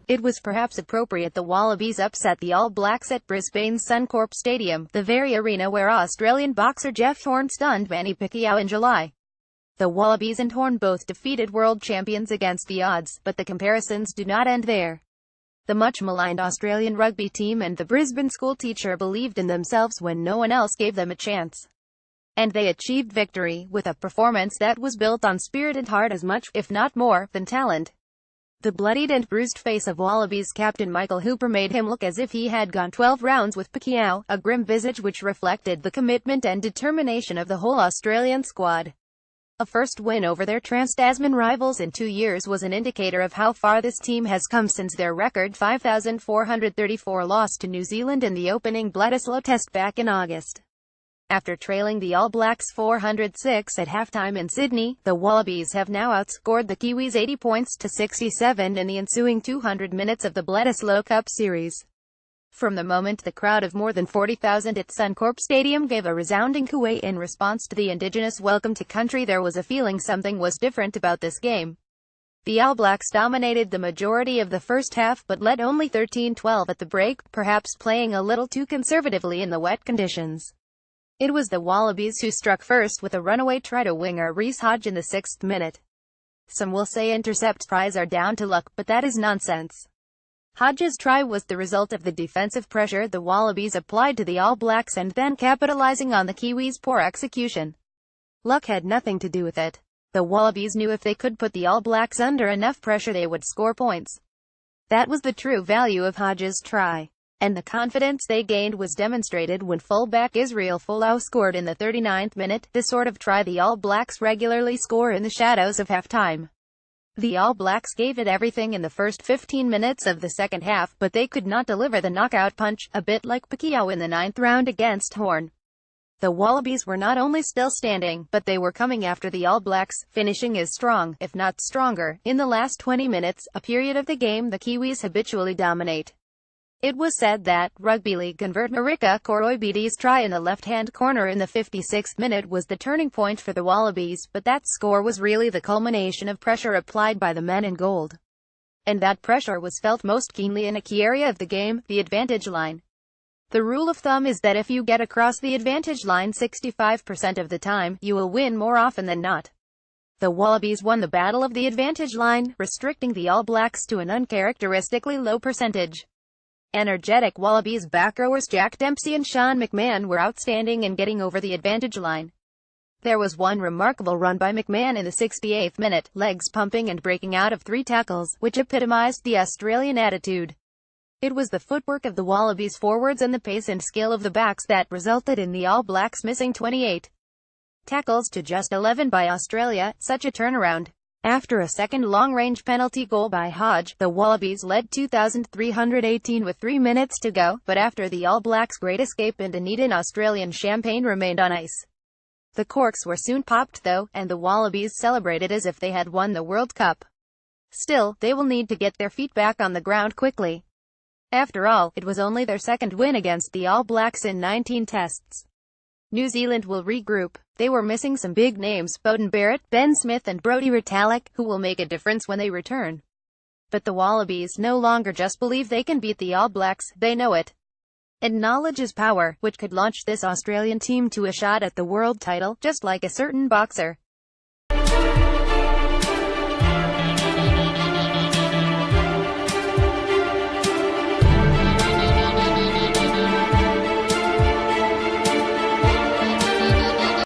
it was perhaps appropriate the Wallabies upset the All Blacks at Brisbane's Suncorp Stadium, the very arena where Australian boxer Jeff Horn stunned Manny Pacquiao in July. The Wallabies and Horn both defeated world champions against the odds, but the comparisons do not end there. The much-maligned Australian rugby team and the Brisbane schoolteacher believed in themselves when no one else gave them a chance. And they achieved victory, with a performance that was built on spirit and heart as much, if not more, than talent. The bloodied and bruised face of Wallabies captain Michael Hooper made him look as if he had gone 12 rounds with Pacquiao, a grim visage which reflected the commitment and determination of the whole Australian squad. A first win over their trans-Tasman rivals in 2 years was an indicator of how far this team has come since their record 5,434 loss to New Zealand in the opening Bledisloe Test back in August. After trailing the All Blacks 406 at halftime in Sydney, the Wallabies have now outscored the Kiwis 80 points to 67 in the ensuing 200 minutes of the Bledisloe Cup Series. From the moment the crowd of more than 40,000 at Suncorp Stadium gave a resounding cooee in response to the Indigenous welcome to country, there was a feeling something was different about this game. The All Blacks dominated the majority of the first half but led only 13-12 at the break, perhaps playing a little too conservatively in the wet conditions. It was the Wallabies who struck first with a runaway try to winger Reece Hodge in the 6th minute. Some will say intercept tries are down to luck, but that is nonsense. Hodge's try was the result of the defensive pressure the Wallabies applied to the All Blacks and then capitalizing on the Kiwis' poor execution. Luck had nothing to do with it. The Wallabies knew if they could put the All Blacks under enough pressure they would score points. That was the true value of Hodge's try. And the confidence they gained was demonstrated when fullback Israel Folau scored in the 39th minute, the sort of try the All Blacks regularly score in the shadows of halftime. The All Blacks gave it everything in the first 15 minutes of the second half, but they could not deliver the knockout punch, a bit like Pacquiao in the 9th round against Horn. The Wallabies were not only still standing, but they were coming after the All Blacks, finishing as strong, if not stronger, in the last 20 minutes, a period of the game the Kiwis habitually dominate. It was said that rugby league convert Marika Koroibedi's try in the left-hand corner in the 56th minute was the turning point for the Wallabies, but that score was really the culmination of pressure applied by the men in gold. And that pressure was felt most keenly in a key area of the game, the advantage line. The rule of thumb is that if you get across the advantage line 65% of the time, you will win more often than not. The Wallabies won the battle of the advantage line, restricting the All Blacks to an uncharacteristically low percentage. Energetic Wallabies backrowers Jack Dempsey and Sean McMahon were outstanding in getting over the advantage line. There was one remarkable run by McMahon in the 68th minute, legs pumping and breaking out of 3 tackles, which epitomized the Australian attitude. It was the footwork of the Wallabies forwards and the pace and skill of the backs that resulted in the All Blacks missing 28 tackles to just 11 by Australia. Such a turnaround. After a second long-range penalty goal by Hodge, the Wallabies led 2,318 with 3 minutes to go, but after the All Blacks' great escape in Dunedin, Australian champagne remained on ice. The corks were soon popped though, and the Wallabies celebrated as if they had won the World Cup. Still, they will need to get their feet back on the ground quickly. After all, it was only their second win against the All Blacks in 19 tests. New Zealand will regroup. They were missing some big names, Beauden Barrett, Ben Smith and Brodie Retallick, who will make a difference when they return. But the Wallabies no longer just believe they can beat the All Blacks, they know it. And knowledge is power, which could launch this Australian team to a shot at the world title, just like a certain boxer.